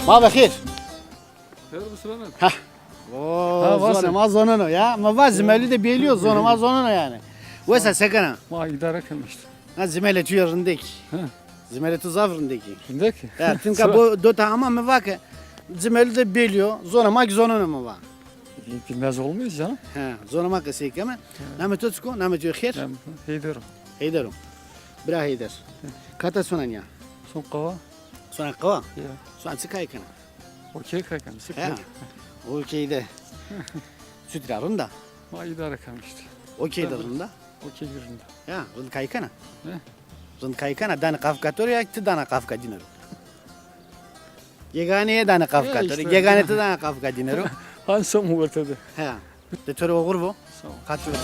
ما بخير خير بسلامة. ها Ha, اوه varsın. زونه ما زونه ya ما var zimeli de biliyor zone ما زونه yani واسا سكنه Ma idare etmişti. ha zimeli tu rindeki Ha. zimeli tu zav rindeki Şimdiki. ya tinka bu dota ama mı var ki zimeli de biliyor zone ma zone mı var Bilmez olmuyoruz canım. ha zone ma kesik ama namet tutsko namet خير Ben Heydar'ım. هيدرو برا هيدر كاتا سونانيا Son kava. سونا قوا Ya. سونا سكاي كنا Okey kakan. ha Sıkıntı. okey de sütrarında Ma idare etmişti. okey de Tabii. rında Okey yerinde. ya rında kaykana Ne? rında kaykana dana kafkator ya ti dana kafka dinero yeganeye dana kafkator işte. yegane ti dana kafka dinero Han son mu ortada? ha de tore oğur bu Sağ ol. kaçıyor